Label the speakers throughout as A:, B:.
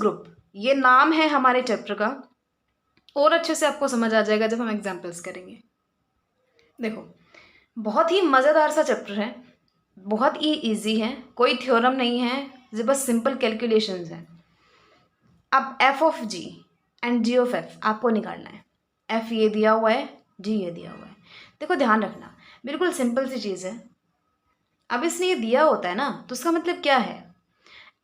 A: Group, ये नाम है हमारे चैप्टर का, और अच्छे से आपको समझ आ जाएगा जब हम एग्जाम्पल्स करेंगे। देखो, बहुत ही मज़ेदार सा चैप्टर है, बहुत ही इजी है, कोई थ्योरम नहीं है, ये बस सिंपल कैलकुलेशंस हैं। अब f of g and g of f आपको निकालना है। एफ ये दिया हुआ है, जी ये दिया हुआ है। देखो ध्यान रखना, बिल्कुल सिंपल सी चीज़ है। अब इसने ये दिया होता है ना, तो उसका मतलब क्या है,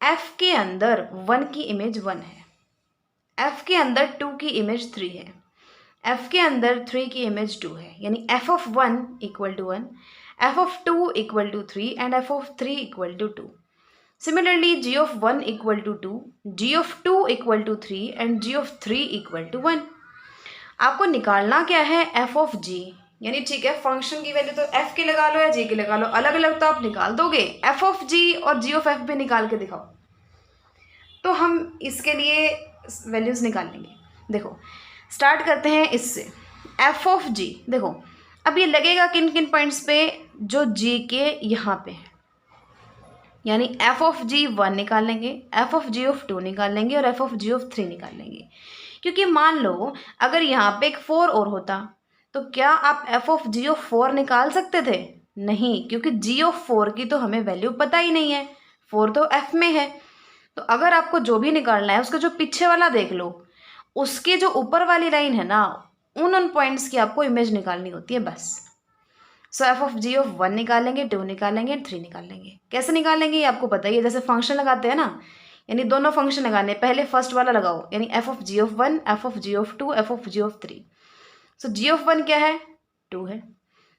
A: एफ के अंदर 1 की इमेज 1 है, एफ के अंदर 2 की इमेज 3 है, एफ के अंदर 3 की इमेज 2 है, यानी f of 1 equal to 1, f of 2 equal to 3 and f of 3 equal to 2। Similarly, g of 1 equal to 2, g of 2 equal to 3 and g of 3 equal to 1। आपको निकालना क्या है, f of g, यानी ठीक है function की value तो f की लगा लो या g की लगा लो, अलग अलग तो आप निकाल दोगे, f of g और g of f भी निकाल के दिखाओ। तो हम इसके लिए वैल्यूज़ निकाल लेंगे। देखो स्टार्ट करते हैं इससे, f of g। देखो अब ये लगेगा किन किन पॉइंट्स पे, जो g के यहाँ पे है, यानी एफ ऑफ जी 1 निकाल लेंगे, एफ ऑफ जी ऑफ 2 निकाल लेंगे और एफ ऑफ जी ऑफ 3 निकाल लेंगे। क्योंकि मान लो अगर यहाँ पे एक 4 और होता, तो क्या आप एफ ऑफ जी ऑफ 4 निकाल सकते थे? नहीं, क्योंकि जी ऑफ 4 की तो हमें वैल्यू पता ही नहीं है, 4 तो एफ में है। तो अगर आपको जो भी निकालना है उसका जो पीछे वाला देख लो, उसके जो ऊपर वाली लाइन है ना, उन पॉइंट्स की आपको इमेज निकालनी होती है बस। सो एफ ऑफ जी ऑफ 1 निकालेंगे, 2 निकालेंगे, 3 निकालेंगे। कैसे निकालेंगे ये आपको पता ही है, जैसे फंक्शन लगाते हैं ना, यानी दोनों फंक्शन लगाने, पहले फर्स्ट वाला लगाओ, यानी f of g of 1, f of g of 2, f of g of 3। So g of 1 क्या है, 2 है,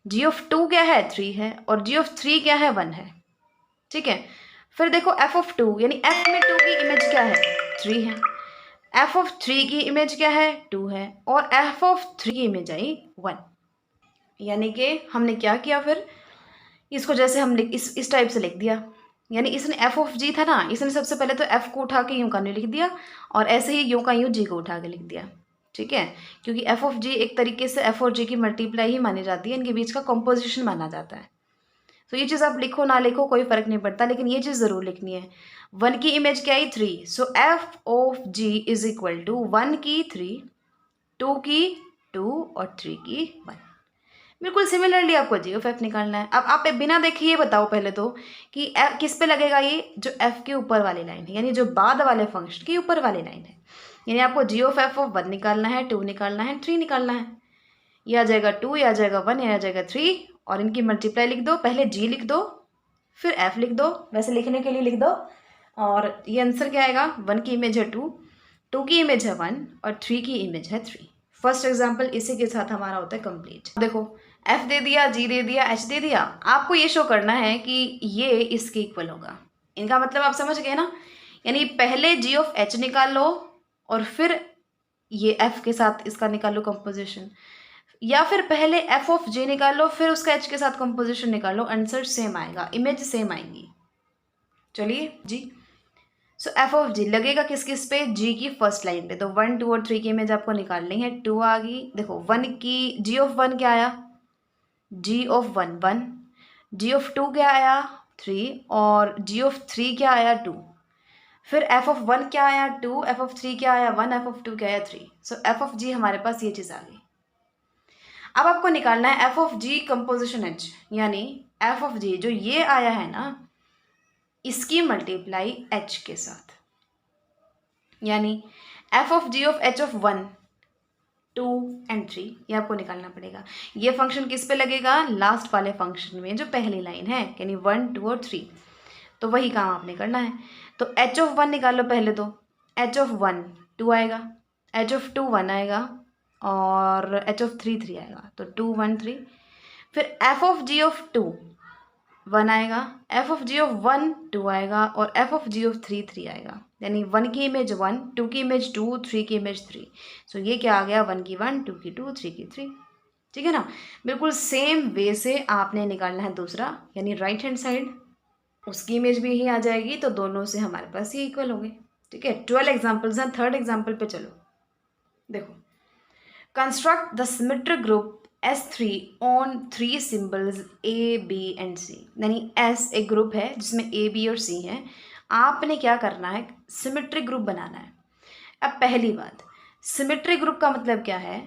A: जी ऑफ 2 क्या है, 3 है, और जी ऑफ 3 क्या है, 1 है। ठीक है, फिर देखो एफ ऑफ 2, यानी एफ में 2 की इमेज क्या है, 3 है, एफ ऑफ 3 की इमेज क्या है, 2 है, और एफ ऑफ 3 की इमेज आई 1। यानी कि हमने क्या किया, फिर इसको जैसे हम इस टाइप से लिख दिया, यानी इसने एफ ऑफ जी था ना, इसने सबसे पहले तो एफ को उठा के यूं का यूं लिख दिया, और ऐसे ही यूं का यूं जी को उठा के लिख दिया। ठीक है, क्योंकि एफ ऑफ जी एक तरीके से एफ और जी की मल्टीप्लाई ही मानी जाती है, इनके बीच का कॉम्पोजिशन माना जाता है। तो ये चीज़ आप लिखो ना लिखो कोई फर्क नहीं पड़ता, लेकिन ये चीज़ ज़रूर लिखनी है। 1 की इमेज क्या आई, 3, so F of G is equal to 1 की 3, 2 की 2 और 3 की 1। बिल्कुल सिमिलरली आपको जी ऑफ एफ निकालना है। अब आप बिना देखे ये बताओ पहले तो कि एफ किस पे लगेगा, ये जो एफ के ऊपर वाली लाइन है, यानी जो बाद वाले फंक्शन के ऊपर वाली लाइन है। यानी आपको जी ऑफ एफ ऑफ 1 निकालना है, 2 निकालना है, 3 निकालना है। ये आ जाएगा 2, ये आ जाएगा 1, ये आ जाएगा 3, और इनकी मल्टीप्लाई लिख दो, पहले जी लिख दो फिर एफ लिख दो, वैसे लिखने के लिए लिख दो। और ये आंसर क्या आएगा, 1 की इमेज है 2, 2 की इमेज है 1 और 3 की इमेज है 3। फर्स्ट एग्जाम्पल इसी के साथ हमारा होता है कंप्लीट। देखो एफ दे दिया, जी दे दिया, एच दे दिया, आपको ये शो करना है कि ये इसके इक्वल होगा। इनका मतलब आप समझ गए ना, यानी पहले जी ऑफ एच निकाल लो और फिर ये एफ के साथ इसका निकालो कंपोजिशन, या फिर पहले एफ ऑफ जे निकाल लो फिर उसका एच के साथ कंपोजिशन निकाल लो, आंसर सेम आएगा, इमेज सेम आएंगी। चलिए जी, सो एफ ऑफ जी लगेगा किस किस पे, जी की फर्स्ट लाइन पे, तो 1, 2 और 3 की इमेज आपको निकालनी है। 2 आ गई, देखो 1 की जी ऑफ 1 क्या आया, जी ऑफ 1 1, जी ऑफ 2 क्या आया 3, और जी ऑफ 3 क्या आया 2, फिर एफ ऑफ 1 क्या आया 2, एफ ऑफ 3 क्या आया 1, एफ ऑफ 2 क्या आया 3। सो एफ ऑफ जी हमारे पास ये चीज़ आ गई। अब आपको निकालना है f of g composition h, यानी एफ ऑफ जी जो ये आया है ना, इसकी मल्टीप्लाई एच के साथ, यानी f of g of h of 1, 2 and 3, ये आपको निकालना पड़ेगा। ये फंक्शन किस पे लगेगा, लास्ट वाले फंक्शन में जो पहली लाइन है, यानी 1, 2 और 3, तो वही काम आपने करना है। तो एच ऑफ 1 निकालो पहले, तो एच ऑफ 1 2 आएगा, एच ऑफ 2 1 आएगा, और एच ऑफ 3 3 आएगा, तो 2 1 3। फिर एफ ऑफ जी ऑफ 2 1 आएगा, एफ ऑफ जी ऑफ 1 2 आएगा, और एफ ऑफ जी ऑफ 3 3 आएगा, यानी 1 की इमेज 1, 2 की इमेज 2, 3 की इमेज 3। सो ये क्या आ गया, 1 की 1, 2 की 2, 3 की 3। ठीक है ना, बिल्कुल सेम वे से आपने निकालना है दूसरा, यानी राइट हैंड साइड, उसकी इमेज भी यही आ जाएगी, तो दोनों से हमारे पास ये इक्वल होंगे। ठीक है, 12 एग्जाम्पल्स हैं, थर्ड एग्जाम्पल पे चलो। देखो, construct the symmetric group S3 on 3 symbols A, B and C, यानी S एक ग्रुप है जिसमें A, B और C है, आपने क्या करना है, सिमेट्रिक ग्रुप बनाना है। अब पहली बात, सिमेट्रिक ग्रुप का मतलब क्या है,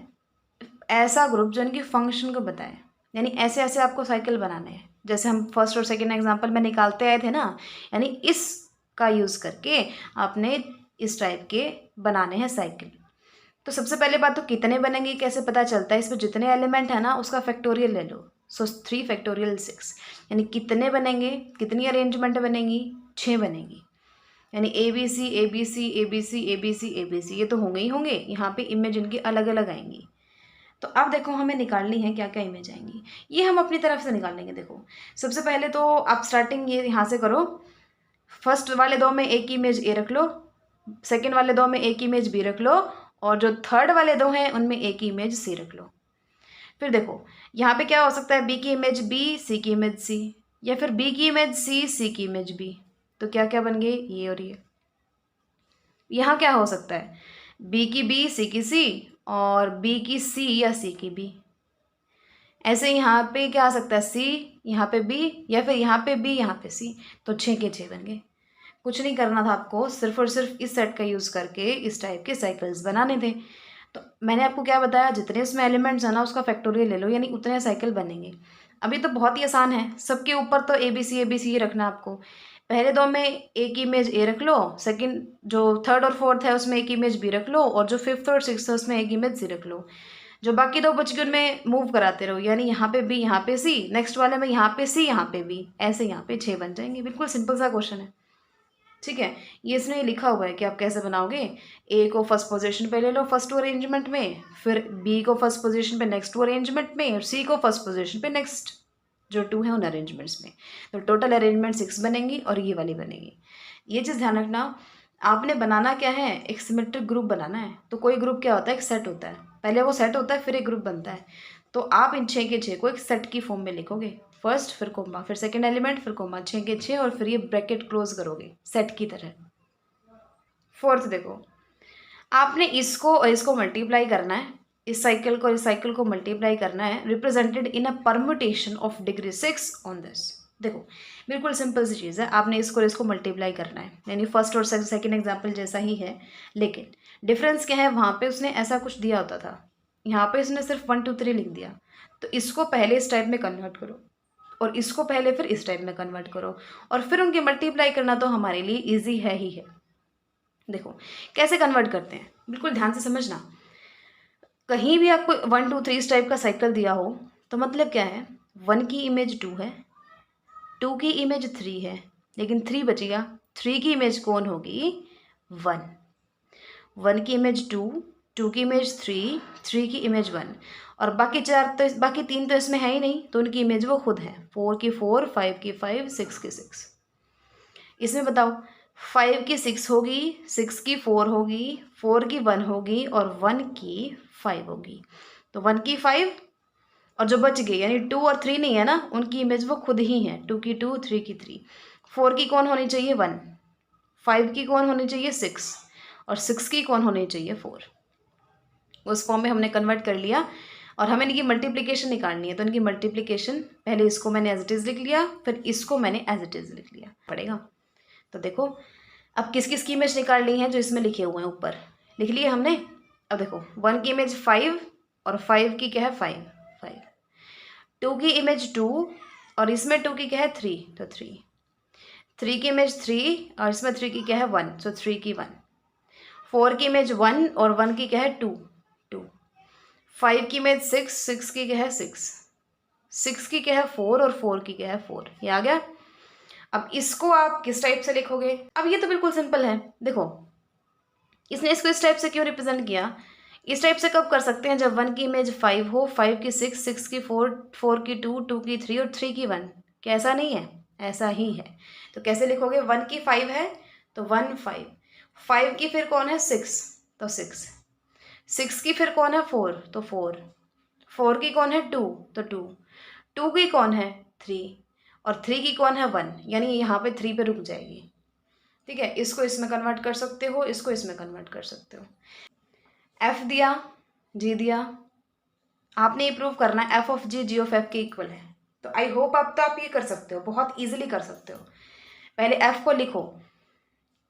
A: ऐसा ग्रुप जो इनकी फंक्शन को बताए, यानी ऐसे ऐसे आपको साइकिल बनाने हैं, जैसे हम फर्स्ट और सेकंड एग्जांपल में निकालते आए थे ना, यानी इसका यूज़ करके आपने इस टाइप के बनाने हैं साइकिल। तो सबसे पहले बात तो कितने बनेंगे कैसे पता चलता है, इसमें जितने एलिमेंट है ना उसका फैक्टोरियल ले लो। सो 3 फैक्टोरियल 6, यानी कितने बनेंगे, कितनी अरेंजमेंट बनेंगी, 6 बनेंगी। यानी a b c a b c a b c a b c a b c, ये तो होंगे ही होंगे, यहाँ पे इमेज इनकी अलग अलग आएंगी। तो अब देखो हमें निकालनी है क्या क्या इमेज आएंगी, ये हम अपनी तरफ से निकाल लेंगे। देखो सबसे पहले तो आप स्टार्टिंग ये यहाँ से करो, फर्स्ट वाले दो में एक इमेज ए रख लो, सेकंड वाले दो में एक इमेज बी रख लो, और जो थर्ड वाले दो हैं उनमें एक इमेज सी रख लो। फिर देखो यहाँ पे क्या हो सकता है, बी की इमेज बी, सी की इमेज सी, या फिर बी की इमेज सी, सी की इमेज बी। तो क्या क्या बन गए, ये और ये। यहाँ क्या हो सकता है, बी की बी, सी की सी, और बी की सी या सी की बी। ऐसे यहाँ पे क्या आ सकता है, सी, यहाँ पे बी, या फिर यहाँ पे बी, यहाँ पे सी। तो 6 के 6 बन गए। कुछ नहीं करना था आपको, सिर्फ और सिर्फ इस सेट का यूज़ करके इस टाइप के साइकिल्स बनाने थे। तो मैंने आपको क्या बताया, जितने उसमें एलिमेंट्स हैं ना उसका फैक्टोरियल ले लो, यानी उतने साइकिल बनेंगे। अभी तो बहुत ही आसान है, सबके ऊपर तो ए बी सी रखना आपको। पहले दो में एक इमेज ए रख लो, सेकंड जो थर्ड और फोर्थ है उसमें एक इमेज बी रख लो, और जो फिफ्थ और सिक्स्थ है उसमें एक इमेज सी रख लो। जो बाकी दो बच गए उनमें मूव कराते रहो, यानी यहाँ पे बी, यहाँ पे सी, नेक्स्ट वाले में यहाँ पे सी, यहाँ पे बी, ऐसे यहाँ पे 6 बन जाएंगे। बिल्कुल सिंपल सा क्वेश्चन है, ठीक है। ये इसमें लिखा हुआ है कि आप कैसे बनाओगे। ए को फर्स्ट पोजीशन पे ले लो फर्स्ट टू अरेंजमेंट में, फिर बी को फर्स्ट पोजीशन पे नेक्स्ट टू अरेंजमेंट में, और सी को फर्स्ट पोजीशन पे नेक्स्ट जो 2 है उन अरेंजमेंट्स में। तो टोटल अरेंजमेंट 6 बनेंगी और ये वाली बनेगी। ये चीज़ ध्यान रखना, आपने बनाना क्या है, एक सिमेट्रिक ग्रुप बनाना है। तो कोई ग्रुप क्या होता है, एक सेट होता है, पहले वो सेट होता है फिर एक ग्रुप बनता है। तो आप इन 6 के 6 को एक सेट की फॉर्म में लिखोगे, फर्स्ट फिर कोमा, फिर सेकंड एलिमेंट, फिर कोमा, 6 के 6, और फिर ये ब्रैकेट क्लोज करोगे सेट की तरह। फोर्थ देखो, आपने इसको और इसको मल्टीप्लाई करना है, इस साइकिल को मल्टीप्लाई करना है, represented in a permutation of degree 6 on this. देखो बिल्कुल सिंपल सी चीज़ है, आपने इसको और इसको मल्टीप्लाई करना है, यानी फर्स्ट और सेकंड एग्जाम्पल जैसा ही है, लेकिन डिफरेंस क्या है, वहाँ पे उसने ऐसा कुछ दिया होता था, यहाँ पे उसने सिर्फ 1 2 3 लिख दिया। तो इसको पहले इस टाइप में कन्वर्ट करो, और इसको पहले फिर इस टाइप में कन्वर्ट करो, और फिर उनके मल्टीप्लाई करना तो हमारे लिए ईजी है ही है। देखो कैसे कन्वर्ट करते हैं, बिल्कुल ध्यान से समझना। कहीं भी आपको 1 2 3 इस टाइप का साइकिल दिया हो तो मतलब क्या है, 1 की इमेज 2 है, 2 की इमेज 3 है, लेकिन 3 बच गया, 3 की इमेज कौन होगी, 1, 1 की इमेज 2, 2 की इमेज 3, 3 की इमेज 1, और बाकी 3 तो इसमें है ही नहीं, तो उनकी इमेज वो खुद है, 4 की 4, 5 की 5, 6 की 6। इसमें बताओ 5 की 6 होगी, 6 की 4 होगी, 4 की 1 होगी, और 1 की 5 होगी। तो 1 की 5, और जो बच गई यानी 2 और 3 नहीं है ना, उनकी इमेज वो खुद ही है, 2 की 2, 3 की 3, 4 की कौन होनी चाहिए 1, 5 की कौन होनी चाहिए 6, और 6 की कौन होनी चाहिए 4। उस फॉर्म में हमने कन्वर्ट कर लिया, और हमें इनकी मल्टीप्लिकेशन निकालनी है। तो इनकी मल्टीप्लिकेशन, पहले इसको मैंने एज इट इज़ लिख लिया, फिर इसको मैंने एज इट इज़ लिख लिया, पड़ेगा। तो देखो अब किस किस की इमेज निकाल ली है, जो इसमें लिखे हुए हैं ऊपर लिख लिए हमने। अब देखो 1 की इमेज 5, और 5 की क्या है 5, 2 की इमेज 2, और इसमें 2 की क्या है 3, तो 3 की इमेज 3, और इसमें 3 की क्या है 1, तो 3 की 1, 4 की इमेज 1, और 1 की क्या है 2, 5 की इमेज 6, 6 की क्या है 6 की क्या है 4, और 4 की क्या है 4। ये आ गया। अब इसको आप किस टाइप से लिखोगे, अब ये तो बिल्कुल सिंपल है। देखो इसने इसको इस टाइप से क्यों रिप्रेजेंट किया, इस टाइप से कब कर सकते हैं, जब 1 की इमेज 5 हो, 5 की 6, 6 की 4, 4 की 2, 2 की 3, और 3 की 1। क्या ऐसा नहीं है, ऐसा ही है। तो कैसे लिखोगे, 1 की 5 है तो 1 5, 5 की फिर कौन है 6, तो 6, 6 की फिर कौन है 4, तो 4, 4 की कौन है 2, तो 2, 2 की कौन है 3, और 3 की कौन है 1, यानी यहाँ पे 3 पे रुक जाएगी। ठीक है, इसको इसमें कन्वर्ट कर सकते हो, इसको इसमें कन्वर्ट कर सकते हो। एफ दिया, जी दिया, आपने ये प्रूव करना है f of g of f के इक्वल है। तो आई होप अब तो आप ये कर सकते हो, बहुत ईजिली कर सकते हो। पहले एफ को लिखो,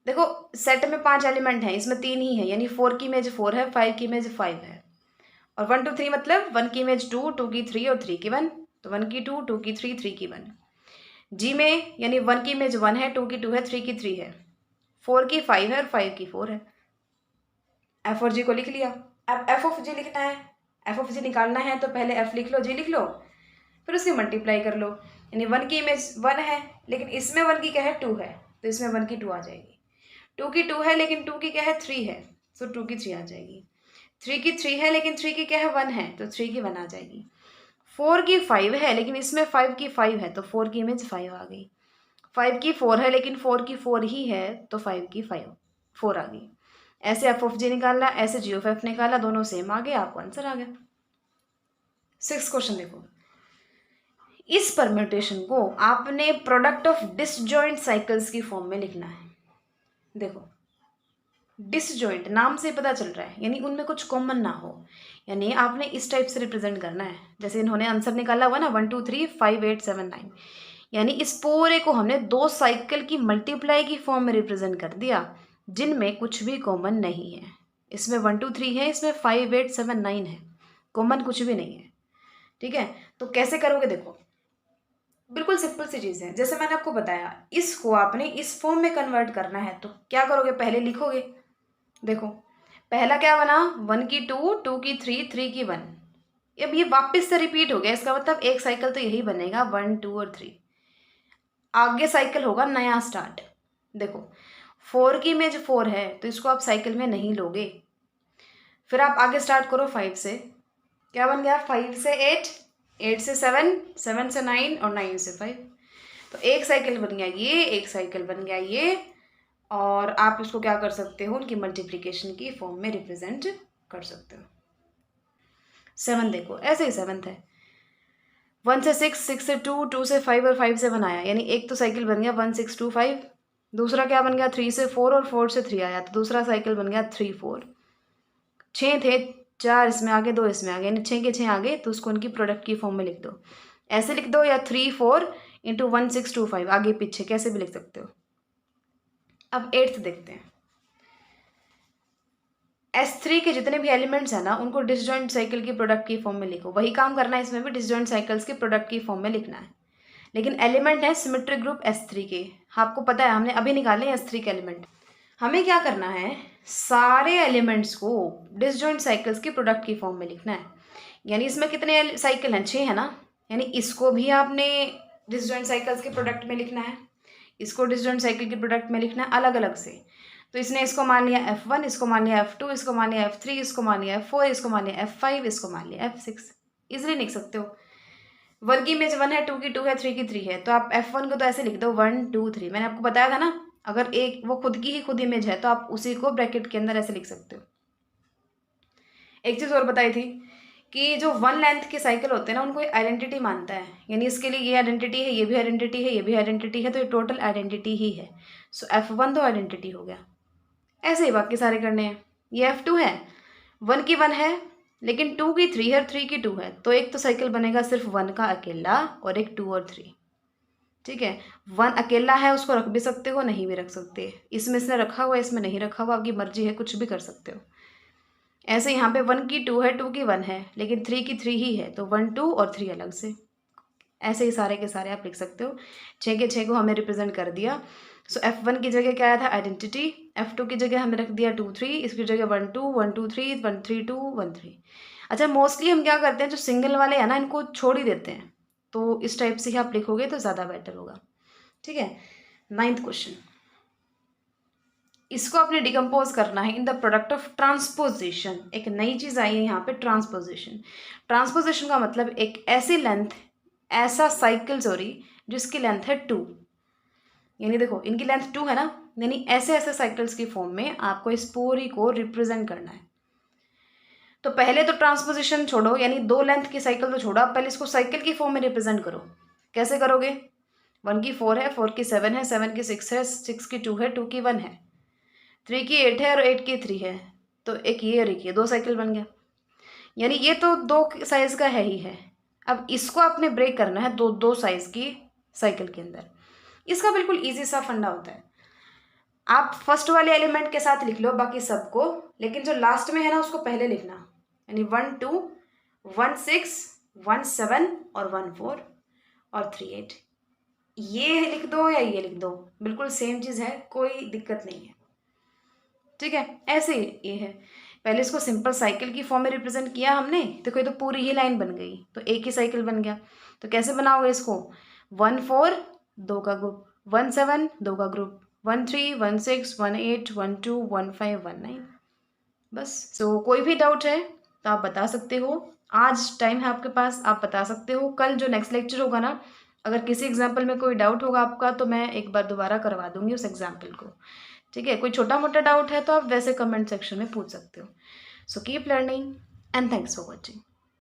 A: देखो सेट में 5 एलिमेंट हैं, इसमें 3 ही है, यानी 4 की इमेज 4 है, 5 की इमेज 5 है, और 1 2 3 मतलब 1 की इमेज 2, 2 की 3 और 3 की 1, तो 1 की 2, 2 की 3, 3 की 1। जी में यानी 1 की इमेज 1 है, 2 की 2 है, 3 की 3 है, 4 की 5 है और 5 की 4 है। एफ और जी को लिख लिया। अब एफ ऑफ जी लिखना है, एफ ऑफ जी निकालना है तो पहले एफ लिख लो, जी लिख लो, फिर उसकी मल्टीप्लाई कर लो। यानी 1 की इमेज 1 है, लेकिन इसमें 1 की क्या है 2 है, तो इसमें 1 की 2 आ जाएगी। 2 की 2 है लेकिन 2 की क्या है 3 है, सो 2 की 3 आ जाएगी। 3 की 3 है लेकिन 3 की क्या है 1 है, तो 3 की 1 आ जाएगी। 4 की 5 है लेकिन इसमें 5 की 5 है, तो 4 की इमेज 5 आ गई। 5 की 4 है लेकिन 4 की 4 ही है, तो 5 की 4 आ गई। ऐसे एफ ऑफ जी निकाला, ऐसे जी ऑफ एफ निकाला, दोनों सेम आ गए, आपको आंसर आ गया। 6 क्वेश्चन देखो, इस परम्यूटेशन को आपने प्रोडक्ट ऑफ डिसजॉइंट साइकिल्स की फॉर्म में लिखना है। देखो डिसजॉइंट नाम से पता चल रहा है, यानी उनमें कुछ कॉमन ना हो, यानी आपने इस टाइप से रिप्रेजेंट करना है, जैसे इन्होंने आंसर निकाला हुआ ना 1 2 3 5 8 7 9, यानी इस पूरे को हमने 2 साइकिल की मल्टीप्लाई की फॉर्म में रिप्रेजेंट कर दिया, जिनमें कुछ भी कॉमन नहीं है। इसमें 1 2 3 है, इसमें 5 8 7 9 है, कॉमन कुछ भी नहीं है। ठीक है, तो कैसे करोगे, देखो बिल्कुल सिंपल सी चीज़ है, जैसे मैंने आपको बताया, इसको आपने इस फॉर्म में कन्वर्ट करना है, तो क्या करोगे, पहले लिखोगे। देखो पहला क्या बना, 1 की 2, 2 की 3, 3 की 1। अब ये वापस से रिपीट हो गया, इसका मतलब एक साइकिल तो यही बनेगा 1 2 और 3। आगे साइकिल होगा नया स्टार्ट। देखो 4 की इमेज 4 है, तो इसको आप साइकिल में नहीं लोगे। फिर आप आगे स्टार्ट करो 5 से, क्या बन गया, 5 से 8, 8 से 7, 7 से 9 और 9 से 5। तो एक साइकिल बन गया ये, एक साइकिल बन गया ये, और आप इसको क्या कर सकते हो, उनकी मल्टीप्लिकेशन की फॉर्म में रिप्रेजेंट कर सकते हो। 7 देखो ऐसे ही 7th है, 1 से 6, 6 से 2, 2 से 5 और 5 से 1 आया, यानी एक तो साइकिल बन गया 1 6 2 5। दूसरा क्या बन गया, 3 से 4 और 4 से 3 आया, तो दूसरा साइकिल बन गया 3 4। 6 थे, 4 इसमें आगे, 2 इसमें आगे, यानी 6 के 6 आगे, तो उसको उनकी प्रोडक्ट की फॉर्म में लिख दो। ऐसे लिख दो, या 3 4 इंटू 1 6 2 5, आगे पीछे कैसे भी लिख सकते हो। अब 8th देखते हैं। S3 के जितने भी एलिमेंट्स हैं ना, उनको डिसजॉइंट साइकिल की प्रोडक्ट की फॉर्म में लिखो। वही काम करना है इसमें भी, डिसजॉइंट साइकिल्स की प्रोडक्ट की फॉर्म में लिखना है, लेकिन एलिमेंट है सिमेट्रिक ग्रुप S3 के। आपको पता है हमने अभी निकाले हैं S3 के एलिमेंट। हमें क्या करना है, सारे एलिमेंट्स को डिसजॉइंट साइकिल्स की प्रोडक्ट की फॉर्म में लिखना है। यानी इसमें कितने साइकिल हैं, 6 है ना, यानी इसको भी आपने डिसजॉइंट साइकिल्स के प्रोडक्ट में लिखना है, इसको डिसजॉइंट साइकिल के प्रोडक्ट में लिखना है अलग अलग से। तो इसने इसको मान लिया F1, इसको मान लिया F2, इसको मान लिया F3, इसको मान लिया F4, इसको मान लिया F5, इसको मान लिया F6। इजिली लिख सकते हो। 1 की इमेज 1 है, 2 की 2 है, 3 की 3 है, तो आप F1 को तो ऐसे लिख दो 1 2 3। मैंने आपको बताया था ना, अगर एक वो खुद की ही खुद इमेज है तो आप उसी को ब्रैकेट के अंदर ऐसे लिख सकते हो। एक चीज़ और बताई थी कि जो 1 लेंथ के साइकिल होते हैं ना, उनको आइडेंटिटी मानता है, यानी इसके लिए ये आइडेंटिटी है, ये भी आइडेंटिटी है, ये भी आइडेंटिटी है, तो ये टोटल आइडेंटिटी ही है। सो F1 तो आइडेंटिटी हो गया। ऐसे ही बाकी सारे करने हैं। ये F2 है, 1 की 1 है, लेकिन 2 की 3 है और 3 की 2 है, तो एक तो साइकिल बनेगा सिर्फ 1 का अकेला, और एक 2 और 3। ठीक है, 1 अकेला है, उसको रख भी सकते हो, नहीं भी रख सकते, इसमें इसने रखा हुआ है, इसमें नहीं रखा हुआ, आपकी मर्जी है, कुछ भी कर सकते हो। ऐसे यहाँ पे 1 की 2 है, 2 की 1 है, लेकिन 3 की 3 ही है, तो 1 2 और 3 अलग से। ऐसे ही सारे के सारे आप लिख सकते हो। 6 के 6 को हमें रिप्रेजेंट कर दिया। सो F1 की जगह क्या आया था, आइडेंटिटी। F2 की जगह हमने रख दिया 2 3, इसकी जगह 1 2 1 2 3 1 3 2 1 3। अच्छा, मोस्टली हम क्या करते हैं, जो सिंगल वाले हैं ना, इनको छोड़ ही देते हैं, तो इस टाइप से ही आप लिखोगे तो ज़्यादा बेटर होगा। ठीक है, 9th क्वेश्चन, इसको आपने डिकम्पोज करना है in the product of transposition. एक नई चीज़ आई है यहाँ पे, ट्रांसपोजिशन। ट्रांसपोजिशन का मतलब एक ऐसी लेंथ, ऐसा साइकिल सॉरी, जिसकी लेंथ है 2। यानी देखो इनकी लेंथ 2 है ना, यानी ऐसे ऐसे साइकिल्स की फॉर्म में आपको इस पूरी को रिप्रेजेंट करना है। तो पहले तो ट्रांसपोजिशन छोड़ो, यानी 2 लेंथ की साइकिल तो छोड़ो, आप पहले इसको साइकिल की फॉर्म में रिप्रेजेंट करो। कैसे करोगे, 1 की 4 है, 4 की 7 है, 7 की 6 है, 6 की 2 है, 2 की 1 है, 3 की 8 है और 8 की 3 है, तो एक ये और एक ये, 2 साइकिल बन गया। यानी ये तो 2 साइज का है ही है। अब इसको आपने ब्रेक करना है 2 2 साइज की साइकिल के अंदर। इसका बिल्कुल ईजी सा फंडा होता है। आप फर्स्ट वाले एलिमेंट के साथ लिख लो बाकी सबको, लेकिन जो लास्ट में है ना उसको पहले लिखना, यानी 1 2 1 6 1 7 और 1 4 और 3 8, ये लिख दो या ये लिख दो, बिल्कुल सेम चीज़ है, कोई दिक्कत नहीं है। ठीक है, ऐसे ही ये है। पहले इसको सिंपल साइकिल की फॉर्म में रिप्रेजेंट किया हमने, तो कोई तो पूरी ही लाइन बन गई, तो एक ही साइकिल बन गया। तो कैसे बनाओगे इसको, 1 4 2 का ग्रुप, 1 7 2 का ग्रुप, 1 3 1 6 1 8 1 2 1 5 1 9, बस। सो कोई भी डाउट है तो आप बता सकते हो, आज टाइम है आपके पास, आप बता सकते हो। कल जो नेक्स्ट लेक्चर होगा ना, अगर किसी एग्जाम्पल में कोई डाउट होगा आपका तो मैं एक बार दोबारा करवा दूंगी उस एग्जाम्पल को। ठीक है, कोई छोटा मोटा डाउट है तो आप वैसे कमेंट सेक्शन में पूछ सकते हो। So keep learning and thanks for watching.